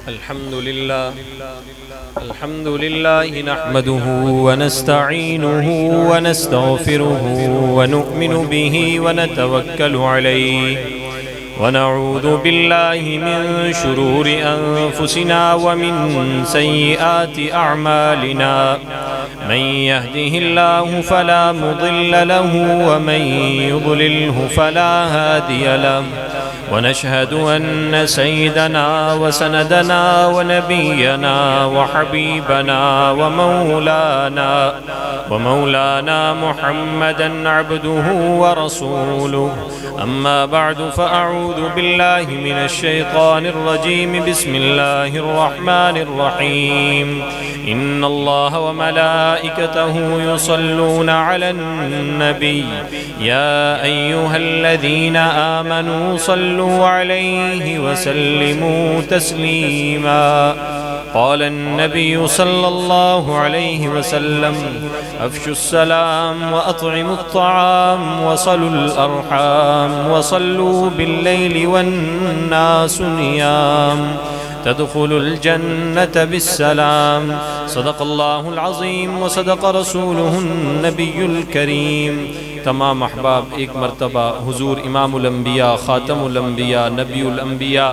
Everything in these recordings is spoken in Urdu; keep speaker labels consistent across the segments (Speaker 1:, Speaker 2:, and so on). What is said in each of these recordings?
Speaker 1: الحمد لله نحمده ونستعينه ونستغفره ونؤمن به ونتوكل عليه ونعوذ بالله من شرور أنفسنا ومن سيئات أعمالنا من يهده الله فلا مضل له ومن يضلله فلا هادي له ونشهد أن سيدنا وسندنا ونبينا وحبيبنا ومولانا محمدا عبده ورسوله أما بعد فأعوذ بالله من الشيطان الرجيم بسم الله الرحمن الرحيم إن الله وملائكته يصلون على النبي يا أيها الذين آمنوا صلوا عليه وسلموا تسليما قال النبي صلى الله عليه وسلم أفشوا السلام وأطعموا الطعام وصلوا الأرحام وصلوا بالليل والناس نيام تدخلوا الجنة بالسلام صدق الله العظيم وصدق رسوله النبي الكريم۔ تمام احباب ایک مرتبہ حضور امام الانبیاء خاتم الانبیاء نبی الانبیاء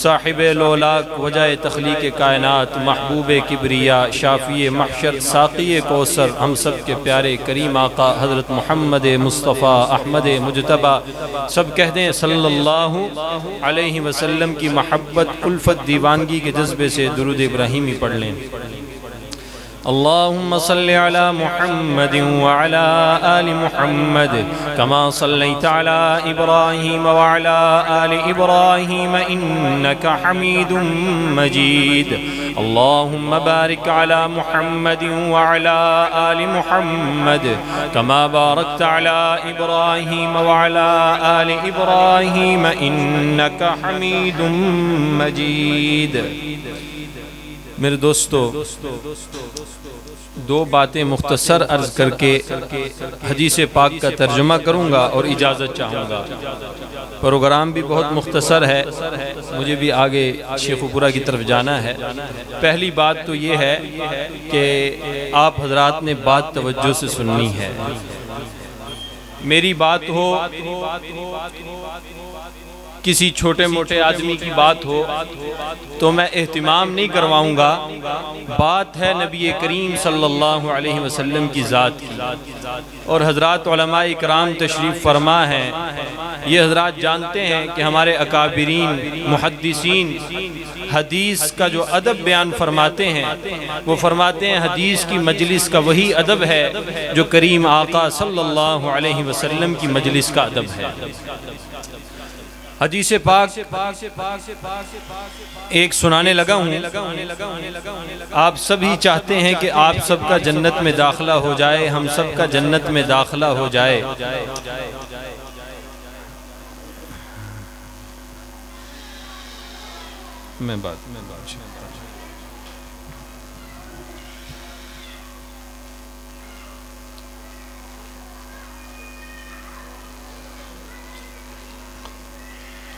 Speaker 1: صاحب لولاک وجہ تخلیق کائنات محبوب کبریا شافی محشر ساقی کوثر ہم سب کے پیارے کریم آقا حضرت محمد مصطفیٰ احمد مجتبیٰ سب کہہ دیں صلی اللہ علیہ وسلم کی محبت الفت دیوانگی کے جذبے سے درود ابراہیمی پڑھ لیں۔ اللهم صل على محمد وعلى آل محمد كما صليت على إبراهيم وعلى آل إبراهيم إنك حميد مجيد اللهم بارك على محمد وعلى آل محمد كما باركت على إبراهيم وعلى آل إبراهيم إنك حميد مجيد۔ میرے دوستو، دو باتیں مختصر عرض کر کے حدیث پاک کا ترجمہ کروں گا اور اجازت چاہوں گا۔ پروگرام بھی بہت مختصر ہے، مجھے بھی آگے شیخ پورہ کی طرف جانا ہے۔ پہلی بات تو یہ ہے کہ آپ حضرات نے بات توجہ سے سننی ہے۔ میری بات ہو، کسی چھوٹے موٹے آدمی کی بات ہو تو میں اہتمام نہیں کرواؤں گا، بات ہے نبی کریم صلی اللہ علیہ وسلم کی ذات کی۔ اور حضرات علماء اکرام تشریف فرما ہیں، یہ حضرات جانتے ہیں کہ ہمارے اکابرین محدثین حدیث کا جو ادب بیان فرماتے ہیں وہ فرماتے ہیں حدیث کی مجلس کا وہی ادب ہے جو کریم آقا صلی اللہ علیہ وسلم کی مجلس کا ادب ہے۔ حدیث پاک ایک سنانے لگا ہوں، آپ سبھی چاہتے ہیں کہ آپ سب کا جنت میں داخلہ ہو جائے، ہم سب کا جنت میں داخلہ ہو جائے۔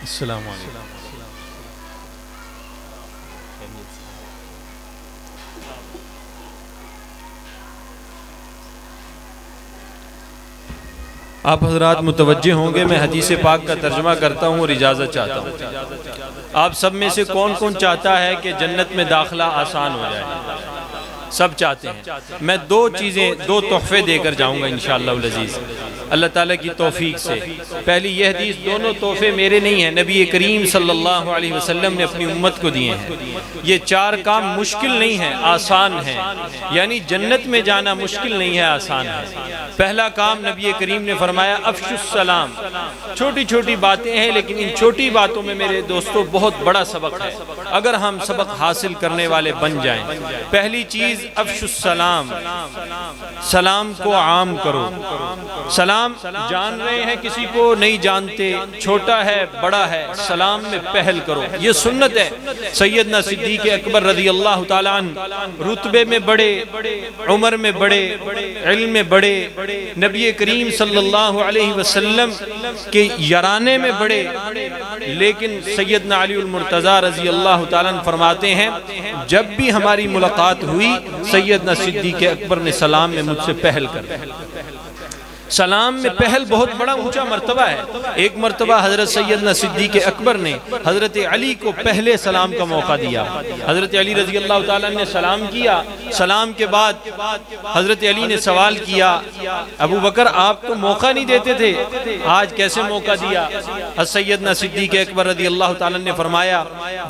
Speaker 1: السلام علیکم۔ آپ حضرات متوجہ ہوں گے، میں حدیث پاک کا ترجمہ کرتا ہوں اور اجازت چاہتا ہوں۔ آپ سب میں سے کون کون چاہتا ہے کہ جنت میں داخلہ آسان ہو جائے؟ سب چاہتے ہیں۔ میں دو تحفے دے کر جاؤں گا انشاءاللہ العزیز اللہ تعالیٰ کی توفیق سے۔ پہلی یہ حدیث، دونوں تحفے میرے نہیں ہیں، نبی کریم صلی اللہ علیہ وسلم نے اپنی امت کو دیے ہیں۔ یہ چار کام مشکل نہیں ہیں، آسان ہیں، یعنی جنت میں جانا مشکل نہیں ہے، آسان ہے۔ پہلا کام نبی کریم نے فرمایا افشوا السلام۔ چھوٹی چھوٹی باتیں ہیں لیکن ان چھوٹی باتوں میں میرے دوستو بہت بڑا سبق ہے، اگر ہم سبق حاصل کرنے والے بن جائیں۔ پہلی چیز چیز افشوا السلام، سلام کو عام کرو۔ سلام جان رہے ہیں کسی کو نہیں جانتے، چھوٹا ہے بڑا ہے، سلام میں پہل کرو، یہ سنت ہے۔ سیدنا صدیق اکبر رضی اللہ تعالیٰ عنہ رتبے میں بڑے، عمر میں بڑے، علم میں بڑے، نبی کریم صلی اللہ علیہ وسلم کے یارانے میں بڑے، لیکن سیدنا علی المرتضیٰ رضی اللہ تعالیٰ عنہ فرماتے ہیں جب بھی ہماری ملاقات ہوئی سیدنا صدیق اکبر نے سلام میں مجھ سے پہل کر۔ سلام میں پہل بہت بڑا اونچا مرتبہ ہے۔ ایک مرتبہ حضرت سیدنا صدیق اکبر نے حضرت علی کو پہلے سلام کا موقع دیا۔ حضرت علی رضی اللہ تعالیٰ نے سلام کیا، سلام کے بعد حضرت علی نے سوال کیا ابو بکر آپ تو موقع نہیں دیتے تھے، آج کیسے موقع دیا؟ سیدنا صدیق اکبر رضی اللہ تعالیٰ نے فرمایا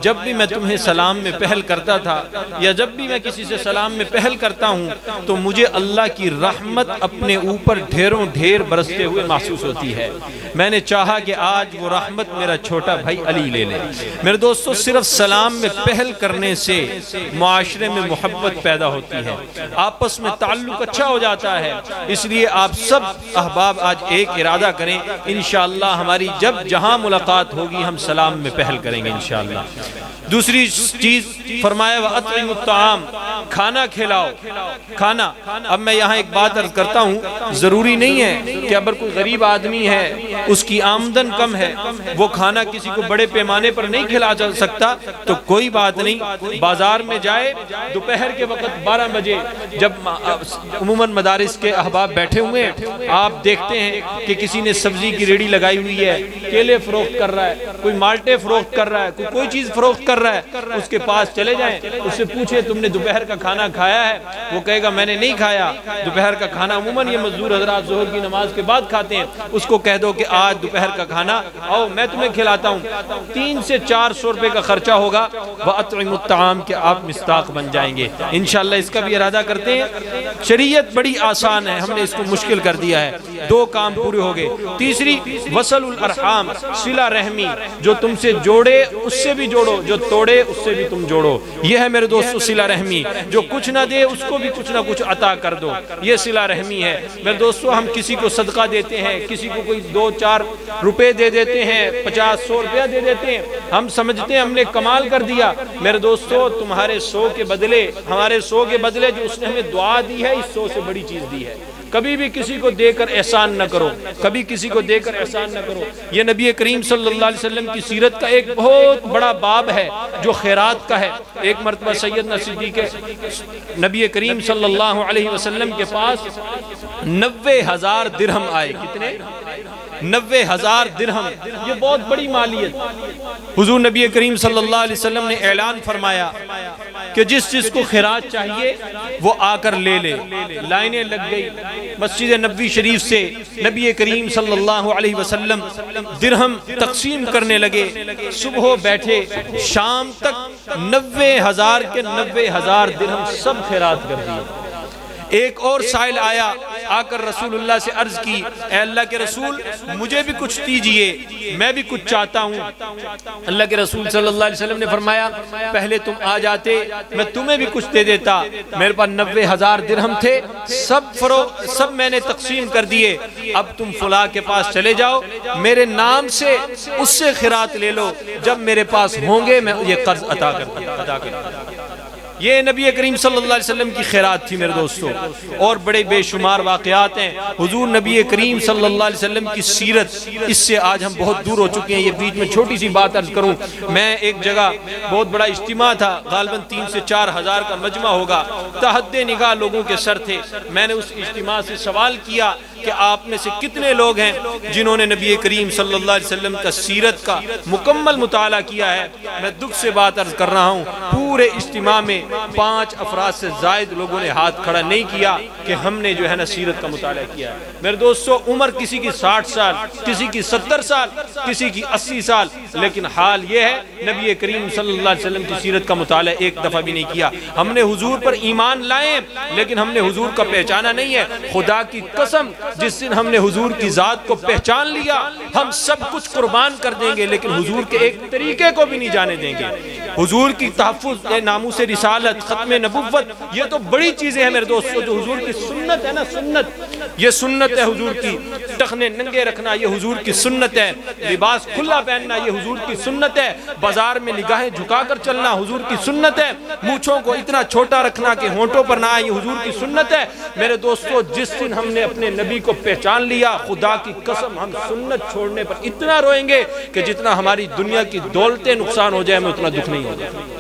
Speaker 1: جب بھی میں تمہیں سلام میں پہل کرتا تھا یا جب بھی میں کسی سے سلام میں پہل کرتا ہوں تو مجھے اللہ کی رحمت اپنے اوپر ڈھیروں ڈھیر برستے ہوئے محسوس ہوتی ہے۔ میں نے چاہا کہ آج وہ رحمت میرا چھوٹا بھائی علی لے لے۔ میرے دوستو صرف سلام میں پہل کرنے سے معاشرے میں محبت پیدا ہوتی ہے، آپس میں تعلق اچھا ہو جاتا ہے۔ اس لیے آپ سب احباب آج ایک ارادہ کریں، انشاءاللہ ہماری جب جہاں ملاقات ہوگی ہم سلام میں پہل کریں گے انشاءاللہ۔ دوسری چیز فرمایا وَأَطْعِمُوا الطَّعَامَ، کھانا کھلاؤ، کھانا۔ اب میں یہاں ایک بات عرض کرتا ہوں، ضروری نہیں ہے کہ اگر کوئی غریب آدمی ہے اس کی آمدن کم ہے وہ کھانا کسی کو بڑے پیمانے پر نہیں کھلا جا سکتا تو کوئی بات نہیں، بازار میں جائے دوپہر کے وقت 12 بجے جب عموماً مدارس کے احباب بیٹھے ہوئے ہیں آپ دیکھتے ہیں کہ کسی نے سبزی کی ریڑھی لگائی ہوئی ہے، کیلے فروخت کر رہا ہے، کوئی مالٹے فروخت کر رہا ہے، کوئی چیز فروخت کر رہا ہے، اس کے پاس چلے جائیں، اس سے پوچھیں تم نے دوپہر کا کھانا کھایا ہے؟ وہ کہے گا میں نے نہیں کھایا۔ دوپہر کا کھانا عموماً یہ مزدور حضرات ظہر کی نماز کے بعد کھاتے ہیں، اس کو کہہ دو کہ آج دوپہر کا کھانا آؤ میں تمہیں کھلاتا ہوں، 300 سے 400 روپے کا خرچہ ہوگا، وَأَطْعِمُوا الطَّعَامَ کہ آپ مصداق بن جائیں گے۔ انشاءاللہ اس کا بھی ارادہ کرتے ہیں۔ شریعت بڑی آسان ہے، ہم نے اس کو مشکل کر دیا ہے، 2 کام پورے ہو گئے۔ تیسری وصل الارحام، صلہ رحمی، جو تم سے جوڑے اس سے بھی جوڑو، جو توڑے اس سے بھی تم جوڑو، یہ ہے میرے دوستو صلہ رحمی۔ جو کچھ نہ دے اس کو بھی کچھ نہ کچھ عطا کر دو، یہ صلہ رحمی ہے۔ میرے دوستو ہم کسی کو صدقہ دیتے ہیں، کسی کو کوئی 2-4 روپے دے دیتے ہیں، 50-100 روپیہ دے دیتے ہیں، ہم سمجھتے ہیں ہم نے کمال کر دیا۔ میرے دوستو تمہارے 100 کے بدلے، ہمارے 100 کے بدلے جو اس نے ہمیں دعا دی ہے اس 100 سے بڑی چیز دی ہے۔ کبھی بھی کسی کو دے کر احسان نہ کرو، کبھی کسی کو دے کر احسان نہ کرو۔ یہ نبی کریم صلی اللہ علیہ وسلم کی سیرت کا ایک بہت بڑا باب ہے جو خیرات کا ہے۔ ایک مرتبہ سیدنا صدیق نبی کریم صلی اللہ علیہ وسلم کے پاس 90,000 درہم آئے۔ کتنے؟ 90,000 درہم، یہ بہت بڑی مالیت۔ حضور نبی کریم صلی اللہ علیہ وسلم نے اعلان فرمایا کہ جس کو خیرات چاہیے وہ آ کر لے لے۔ لائنیں لگ گئی، مسجد نبوی شریف سے نبی کریم صلی اللہ علیہ وسلم درہم تقسیم کرنے لگے۔ صبح بیٹھے شام تک 90,000 کے 90,000 درہم سب خیرات کر دیے۔ ایک اور سائل آیا، آ کر رسول اللہ سے عرض کی اے اللہ کے رسول مجھے بھی کچھ دیجئے، میں بھی کچھ چاہتا ہوں۔ اللہ کے رسول صلی اللہ علیہ وسلم نے فرمایا پہلے تم آ جاتے میں تمہیں بھی کچھ دے دیتا، میرے پاس 90,000 درہم تھے، سب میں نے تقسیم کر دیے، اب تم فلاں کے پاس چلے جاؤ، میرے نام سے اس سے خیرات لے لو، جب میرے پاس ہوں گے میں یہ قرض عطا کرتا۔ یہ نبی کریم صلی اللہ علیہ وسلم کی خیرات تھی میرے دوستو، اور بڑے بے شمار واقعات ہیں۔ حضور نبی کریم صلی اللہ علیہ وسلم کی سیرت، اس سے آج ہم بہت دور ہو چکے ہیں۔ یہ بیچ میں چھوٹی سی بات عرض کروں، میں ایک جگہ بہت بڑا اجتماع تھا، غالباً 3 سے 4 ہزار کا مجمع ہوگا، تحد نگاہ لوگوں کے سر تھے۔ میں نے اس اجتماع سے سوال کیا کہ آپ میں سے کتنے لوگ ہیں جنہوں نے نبی کریم صلی اللہ علیہ وسلم کا سیرت کا مکمل مطالعہ کیا ہے؟ میں دکھ سے بات عرض کر رہا ہوں، پورے اجتماع میں 5 افراد سے زائد لوگوں نے ہاتھ کھڑا نہیں کیا کہ ہم نے جو ہے نا سیرت کا مطالعہ کیا ہے۔ میرے دوستو عمر کسی کی 60 سال، کسی کی 70 سال، کسی کی 80 سال، لیکن حال یہ ہے نبی کریم صلی اللہ علیہ وسلم کی سیرت کا مطالعہ ایک دفعہ بھی نہیں کیا۔ ہم نے حضور پر ایمان لائے لیکن ہم نے حضور کا پہچانا نہیں ہے۔ خدا کی قسم جس دن ہم نے حضور کی ذات کو پہچان لیا ہم سب کچھ قربان کر دیں گے، لیکن حضور کے ایک طریقے کو بھی نہیں جانے دیں گے۔ حضور کی تحفظ، ناموس رسالت، ختم نبوت، یہ تو بڑی چیزیں ہیں میرے دوستو۔ جو حضور کی سنت ہے نا، سنت، یہ سنت ہے حضور کی۔ ٹخنے ننگے رکھنا یہ حضور کی سنت ہے، لباس کھلا پہننا یہ حضور کی سنت ہے، بازار میں نگاہیں جھکا کر چلنا حضور کی سنت ہے، مونچھوں کو اتنا چھوٹا رکھنا کہ ہونٹوں پر نہ آئے یہ حضور کی سنت ہے۔ میرے دوستو جس دن ہم نے اپنے نبی کو پہچان لیا، خدا کی قسم ہم سنت چھوڑنے پر اتنا روئیں گے کہ جتنا ہماری دنیا کی دولتیں نقصان ہو جائے ہمیں اتنا دکھ نہیں ہوگا۔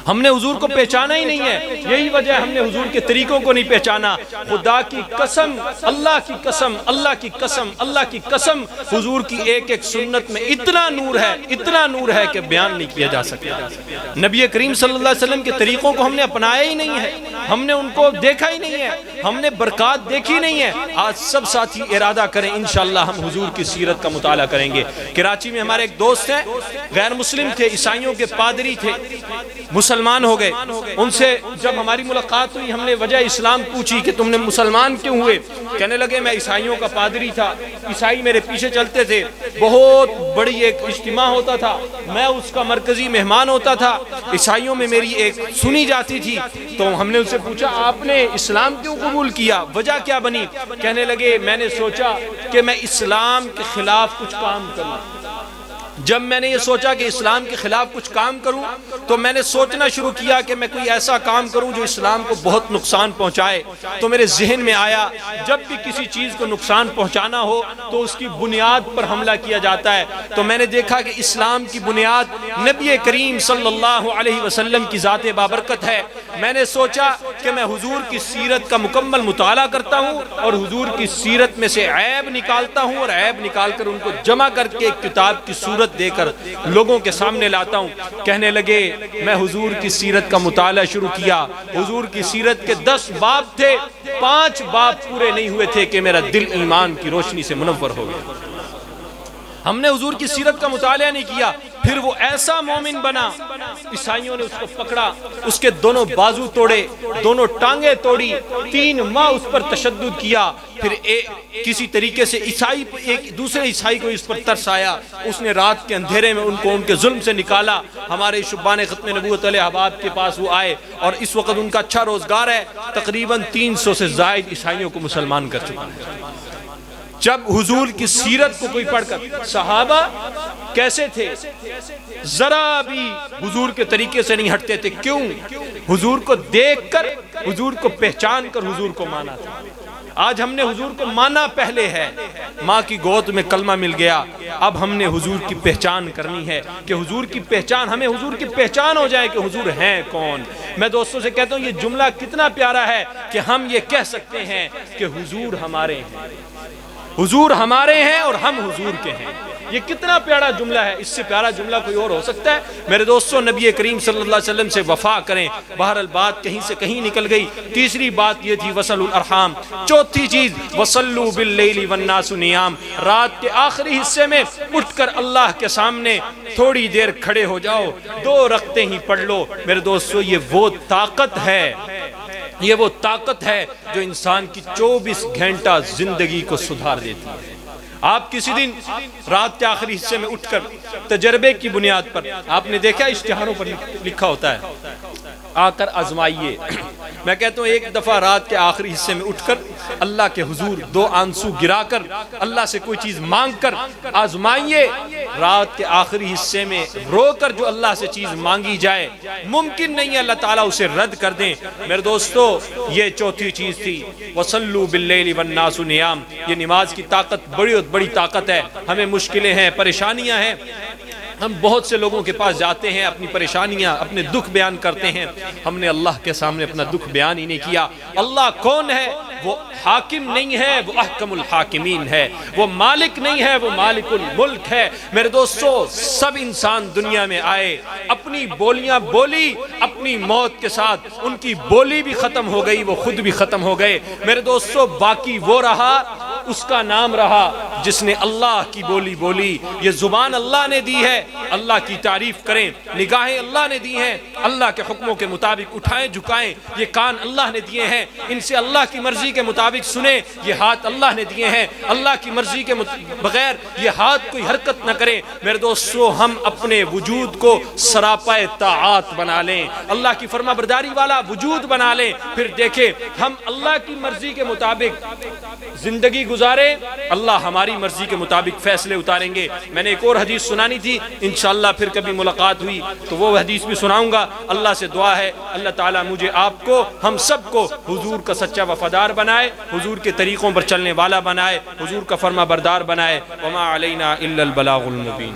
Speaker 1: ہم نے حضور کو پہچانا ہی نہیں ہے، یہی وجہ ہے ہم نے حضور کے طریقوں کو نہیں پہچانا۔ خدا کی قسم، اللہ کی قسم، اللہ کی قسم، اللہ کی قسم، حضور کی ایک ایک سنت میں اتنا نور ہے، اتنا نور ہے کہ بیان نہیں کیا جا سکتا۔ نبی کریم صلی اللہ علیہ وسلم کے طریقوں کو ہم نے اپنایا ہی نہیں ہے، ہم نے ان کو دیکھا ہی نہیں ہے، ہم نے برکات دیکھی نہیں ہے۔ آج سب ساتھی ارادہ کریں انشاءاللہ ہم حضور کی سیرت کا مطالعہ کریں گے۔ کراچی میں ہمارے ایک دوست ہیں، غیر مسلم تھے، عیسائیوں کے پادری تھے، مسلمان ہو گئے۔ ان سے جب ہماری ملاقات ہوئی ہم نے وجہ اسلام پوچھی کہ تم نے مسلمان کیوں ہوئے؟ کہنے لگے میں عیسائیوں کا پادری تھا، عیسائی میرے پیچھے چلتے تھے، بہت بڑی ایک اجتماع ہوتا تھا، میں اس کا مرکزی مہمان ہوتا تھا، عیسائیوں میں میری ایک سنی جاتی تھی۔ تو ہم نے ان سے پوچھا آپ نے اسلام کیوں قبول کیا، وجہ کیا بنی؟ کہنے لگے میں نے سوچا کہ میں اسلام کے خلاف کچھ کام کروں۔ جب میں نے یہ سوچا کہ اسلام کے خلاف کچھ کام کروں تو میں نے سوچنا شروع کیا کہ میں کوئی ایسا کام کروں جو اسلام کو بہت نقصان پہنچائے۔ تو میرے ذہن میں آیا جب بھی کسی چیز کو نقصان پہنچانا ہو تو اس کی بنیاد پر حملہ کیا جاتا ہے۔ تو میں نے دیکھا کہ اسلام کی بنیاد نبی کریم صلی اللہ علیہ وسلم کی ذات بابرکت ہے۔ میں نے سوچا کہ میں حضور کی سیرت کا مکمل مطالعہ کرتا ہوں اور حضور کی سیرت میں سے عیب نکالتا ہوں اور عیب نکال کر ان کو جمع کر کے ایک کتاب کی صورت دے کر لوگوں کے سامنے لاتا ہوں۔ کہنے لگے میں حضور کی سیرت کا مطالعہ شروع کیا، حضور کی سیرت کے 10 باب تھے، 5 باب پورے نہیں ہوئے تھے کہ میرا دل ایمان کی روشنی سے منور ہو گیا۔ ہم نے حضور کی سیرت کا مطالعہ نہیں کیا، پھر وہ ایسا مومن بنا، عیسائیوں نے اس کو پکڑا، اس کے دونوں بازو توڑے، دونوں ٹانگیں توڑی، 3 ماہ اس پر تشدد کیا۔ پھر کسی طریقے سے عیسائی ایک دوسرے عیسائی کو اس پر ترس آیا، اس نے رات کے اندھیرے میں ان کو ان کے ظلم سے نکالا۔ ہمارے شبان ختم نبوت علیہ احباب کے پاس وہ آئے اور اس وقت ان کا اچھا روزگار ہے، تقریباً 300 سے زائد عیسائیوں کو مسلمان کر چکا ہے۔ جب حضور کی سیرت کو کوئی پڑھ کر، صحابہ کیسے تھے؟ ذرا بھی حضور کے طریقے سے نہیں ہٹتے تھے۔ کیوں؟ حضور کو دیکھ کر، حضور کو پہچان کر حضور کو مانا تھا۔ آج ہم نے حضور کو مانا پہلے ہے، ماں کی گود میں کلمہ مل گیا، اب ہم نے حضور کی پہچان کرنی ہے کہ حضور کی پہچان، ہمیں حضور کی پہچان ہو جائے کہ حضور ہیں کون۔ میں دوستوں سے کہتا ہوں یہ جملہ کتنا پیارا ہے کہ ہم یہ کہہ سکتے ہیں کہ حضور ہمارے ہیں، حضور ہمارے ہیں اور ہم حضور کے ہیں۔ یہ کتنا پیارا جملہ ہے، اس سے پیارا جملہ کوئی اور ہو سکتا ہے؟ میرے دوستوں نبی کریم صلی اللہ علیہ وسلم سے وفا کریں۔ بہرحال بات کہیں سے کہیں نکل گئی۔ تیسری بات یہ تھی وصل الارحام۔ چوتھی چیز وصلوا باللیل والناس نیام، رات کے آخری حصے میں اٹھ کر اللہ کے سامنے تھوڑی دیر کھڑے ہو جاؤ، 2 رکعتیں ہی پڑھ لو۔ میرے دوستوں یہ وہ طاقت ہے، یہ وہ طاقت ہے جو انسان کی 24 گھنٹہ زندگی کو سدھار دیتی ہے۔ آپ کسی دن رات کے آخری حصے میں اٹھ کر تجربے کی بنیاد پر، آپ نے دیکھا اشتہاروں پر لکھا ہوتا ہے آ کر آزمائیے۔ میں کہتا ہوں ایک دفعہ رات کے آخری حصے میں اٹھ کر اللہ کے حضور 2 آنسو گرا کر اللہ سے کوئی چیز مانگ کر آزمائیے۔ رات کے آخری حصے میں رو کر جو اللہ سے چیز مانگی جائے ممکن نہیں ہے اللہ تعالیٰ اسے رد کر دیں۔ میرے دوستو یہ چوتھی چیز تھی وصلوا باللیل والناس نیام۔ یہ نماز کی طاقت بڑی طاقت ہے۔ ہمیں مشکلیں ہیں، پریشانیاں ہیں، ہم بہت سے لوگوں کے پاس جاتے ہیں، اپنی پریشانیاں، اپنے دکھ بیان کرتے ہیں۔ ہم نے اللہ کے سامنے اپنا دکھ بیان ہی نہیں کیا۔ اللہ کون ہے؟ وہ حاکم نہیں ہے، وہ احکم الحاکمین ہے۔ وہ مالک نہیں ہے، وہ مالک الملک ہے۔ میرے دوستو سب انسان دنیا میں آئے، اپنی بولیاں بولی، اپنی موت کے ساتھ ان کی بولی بھی ختم ہو گئی، وہ خود بھی ختم ہو گئے۔ میرے دوستو باقی وہ رہا، اس کا نام رہا جس نے اللہ کی بولی بولی، یہ زبان اللہ نے دی ہے، اللہ کی تعریف کریں، نگاہیں اللہ نے دی ہیں، اللہ کے حکموں کے مطابق اٹھائیں جھکائیں، یہ کان اللہ نے دیے ہیں، ان سے اللہ کی مرضی کے مطابق سنیں، یہ ہاتھ اللہ نے دیے ہیں، اللہ کی مرضی کے بغیر یہ ہاتھ کوئی حرکت نہ کریں۔ میرے دوستو، ہم اپنے وجود کو سراپائے طاعات بنا لیں، اللہ کی فرما برداری والا وجود بنا لیں، پھر دیکھیں ہم اللہ کی مرضی کے مطابق زندگی گزاریں، اللہ ہماری مرضی کے مطابق فیصلے اتاریں گے۔ میں نے ایک اور حدیث سنانی تھی، انشاءاللہ پھر کبھی ملاقات ہوئی تو وہ حدیث بھی سناؤں گا۔ اللہ سے دعا ہے اللہ تعالیٰ مجھے آپ کو ہم سب کو حضور کا سچا وفادار بنائے، حضور کے طریقوں پر چلنے والا بنائے، حضور کا فرما بردار بنائے۔ وما علینا الا البلاغ المبین۔